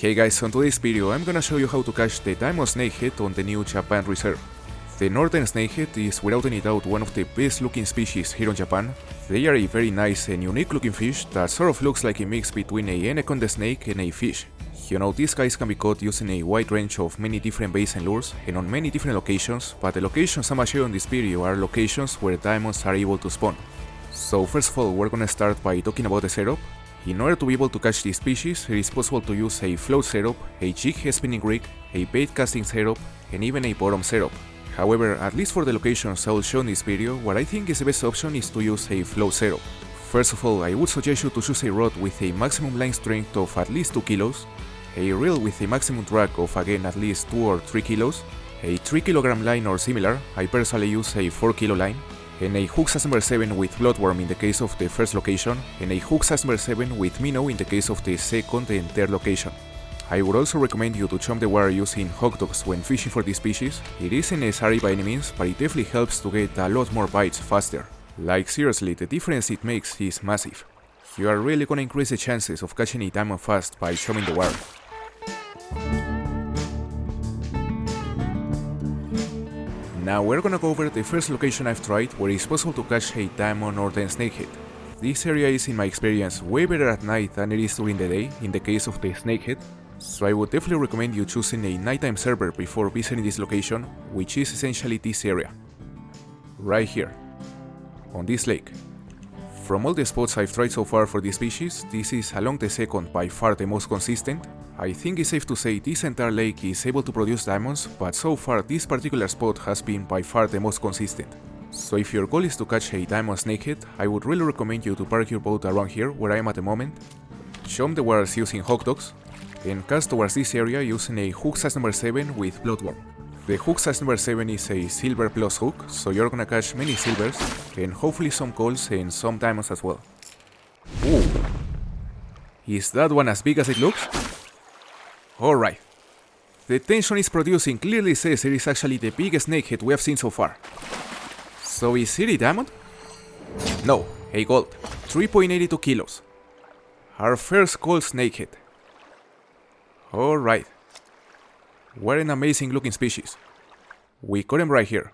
Hey guys, on today's video I'm gonna show you how to catch the Diamond Snakehead on the new Japan reserve. The Northern Snakehead is without any doubt one of the best looking species here in Japan. They are a very nice and unique looking fish that sort of looks like a mix between a anaconda snake and a fish. You know, these guys can be caught using a wide range of many different baits and lures and on many different locations, but the locations I'm gonna show you in this video are locations where diamonds are able to spawn. So first of all, we're gonna start by talking about the setup. In order to be able to catch this species, it is possible to use a float setup, a jig spinning rig, a bait casting setup, and even a bottom setup. However, at least for the locations I will show in this video, what I think is the best option is to use a float setup. First of all, I would suggest you to choose a rod with a maximum line strength of at least 2 kilos, a reel with a maximum drag of again at least 2 or 3 kilos, a 3 kilogram line or similar, I personally use a 4 kilo line, and a hook size number 7 with bloodworm in the case of the first location, and a hook size number 7 with minnow in the case of the second and third location. I would also recommend you to chum the wire using hot dogs when fishing for this species. It isn't necessary by any means, but it definitely helps to get a lot more bites faster. Like seriously, the difference it makes is massive. You are really gonna increase the chances of catching a diamond fast by chumming the wire. Now we're gonna go over the first location I've tried where it's possible to catch a diamond Northern Snakehead. This area is in my experience way better at night than it is during the day in the case of the Snakehead, so I would definitely recommend you choosing a nighttime server before visiting this location, which is essentially this area. Right here, on this lake. From all the spots I've tried so far for this species, this is along the second by far the most consistent. I think it's safe to say this entire lake is able to produce diamonds, but so far this particular spot has been by far the most consistent. So if your goal is to catch a diamond snakehead, I would really recommend you to park your boat around here where I am at the moment, chum the wires using hot dogs, and cast towards this area using a hook size number 7 with bloodworm. The hook size number 7 is a silver plus hook, so you're gonna catch many silvers, and hopefully some golds and some diamonds as well. Ooh! Is that one as big as it looks? Alright. The tension it's producing clearly says it is actually the biggest snakehead we have seen so far. So is it a diamond? No, a gold. 3.82 kilos. Our first gold snakehead. Alright. What an amazing looking species. We caught him right here.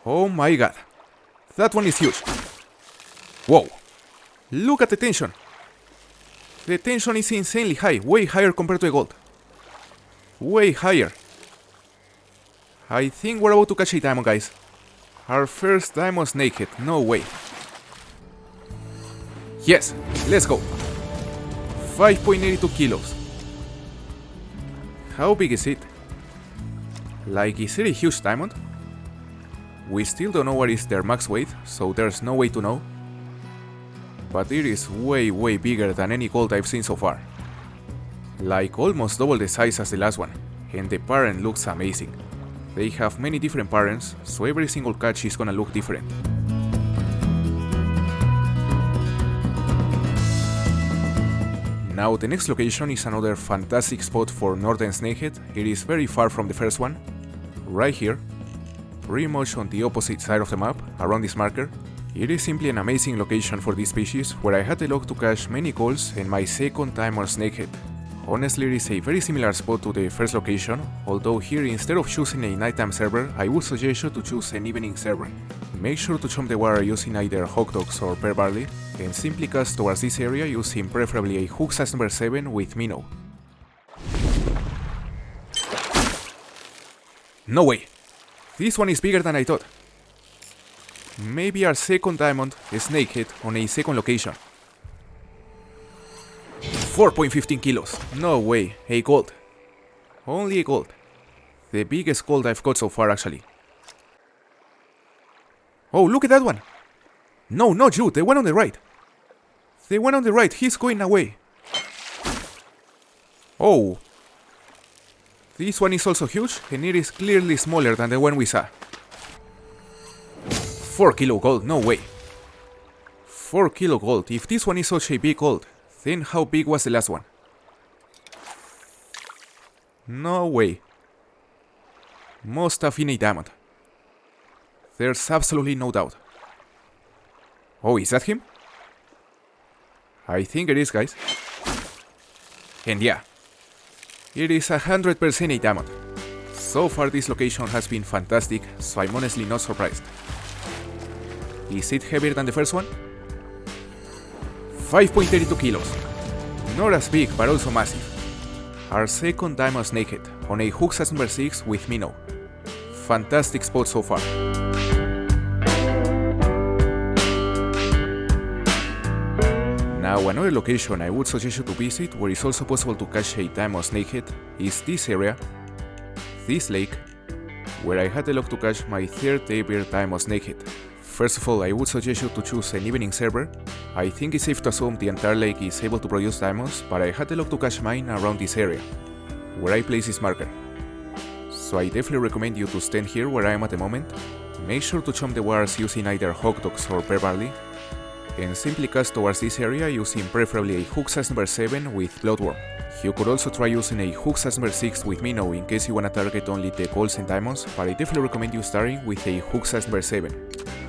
Oh my god. That one is huge. Whoa. Look at the tension. The tension is insanely high, way higher compared to a gold. Way higher. I think we're about to catch a diamond, guys. Our first diamond snakehead, no way. Yes, let's go. 5.82 kilos. How big is it? Like, is it a huge diamond? We still don't know what is their max weight, so there's no way to know. But it is way bigger than any gold I've seen so far. Like almost double the size as the last one, and the parent looks amazing. They have many different parents, so every single catch is gonna look different. Now the next location is another fantastic spot for Northern Snakehead. It is very far from the first one. Right here, pretty much on the opposite side of the map, around this marker. It is simply an amazing location for this species, where I had the luck to catch many golds and my second diamond snakehead. Honestly, it is a very similar spot to the first location, although here instead of choosing a nighttime server, I would suggest you to choose an evening server. Make sure to chum the wire using either hot dogs or pear barley, and simply cast towards this area using preferably a hook size number 7 with minnow. No way! This one is bigger than I thought. Maybe our second diamond snakehead on a second location. 4.15 kilos. No way, a gold. Only a gold. The biggest gold I've caught so far, actually. Oh, look at that one. No, not you, the one on the right. The one on the right, he's going away. Oh. This one is also huge, and it is clearly smaller than the one we saw. 4 kilo gold, no way. 4 kilo gold. If this one is such a big gold, then how big was the last one? No way. Must have been a diamond. There's absolutely no doubt. Oh, is that him? I think it is, guys. And yeah, it is 100% a diamond. So far this location has been fantastic, so I'm honestly not surprised. Is it heavier than the first one? 5.32 kilos. Not as big, but also massive. Our second Diamond Snakehead on a hook size number 6 with minnow. Fantastic spot so far. Now another location I would suggest you to visit where it's also possible to catch a Diamond Snakehead is this area, this lake, where I had the luck to catch my third ever Diamond Snakehead. First of all, I would suggest you to choose an evening server. I think it's safe to assume the entire lake is able to produce diamonds, but I had the luck to catch mine around this area, where I place this marker. So I definitely recommend you to stand here where I am at the moment. Make sure to chum the waters using either hot dogs or bear barley, and simply cast towards this area using preferably a hook size number 7 with bloodworm. You could also try using a hook size number 6 with minnow in case you wanna target only the golds and diamonds, but I definitely recommend you starting with a hook size number 7.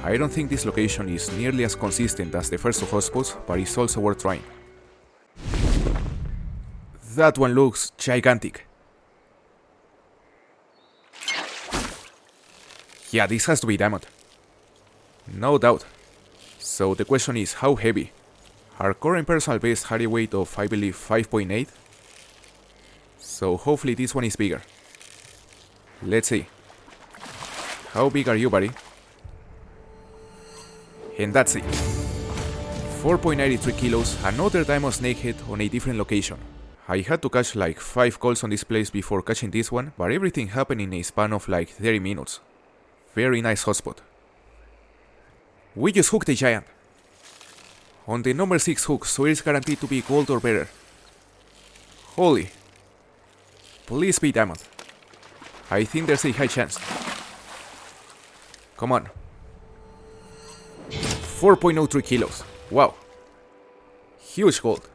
I don't think this location is nearly as consistent as the first two hotspots, but it's also worth trying. That one looks gigantic. Yeah, this has to be diamond. No doubt. So the question is, how heavy? Our current personal best had a weight of, I believe, 5.8. So hopefully this one is bigger. Let's see. How big are you, buddy? And that's it. 4.93 kilos, another Diamond Snakehead on a different location. I had to catch like 5 calls on this place before catching this one, but everything happened in a span of like 30 minutes. Very nice hotspot. We just hooked a giant. On the number 6 hook, so it's guaranteed to be gold or better. Holy. Please be diamond. I think there's a high chance. Come on. 4.03 kilos. Wow. Huge gold.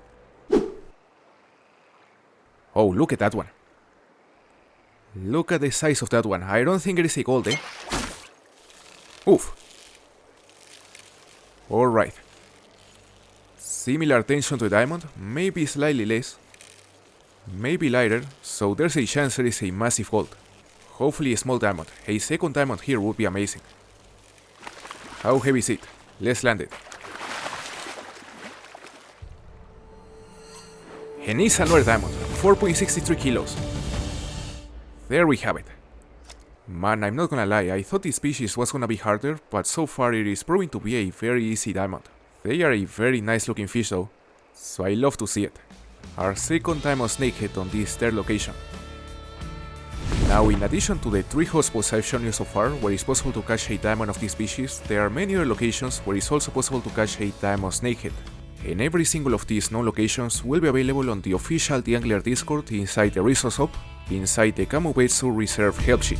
Oh, look at that one. Look at the size of that one. I don't think it is a gold, eh? Oof. Alright. Similar tension to a diamond, maybe slightly less. Maybe lighter, so there's a chance there is a massive gold. Hopefully a small diamond. A second diamond here would be amazing. How heavy is it? Let's land it. And it's another diamond, 4.63 kilos. There we have it. Man, I'm not gonna lie, I thought this species was gonna be harder, but so far it is proving to be a very easy diamond. They are a very nice looking fish though, so I love to see it. Our second Diamond Snakehead on this third location. Now, in addition to the 3 hotspots I've shown you so far where it's possible to catch a diamond of this species, there are many other locations where it's also possible to catch a Diamond Snakehead. And every single of these known locations will be available on the official theAngler Discord inside the resource hub, inside the Kamubetsu Reserve help sheet.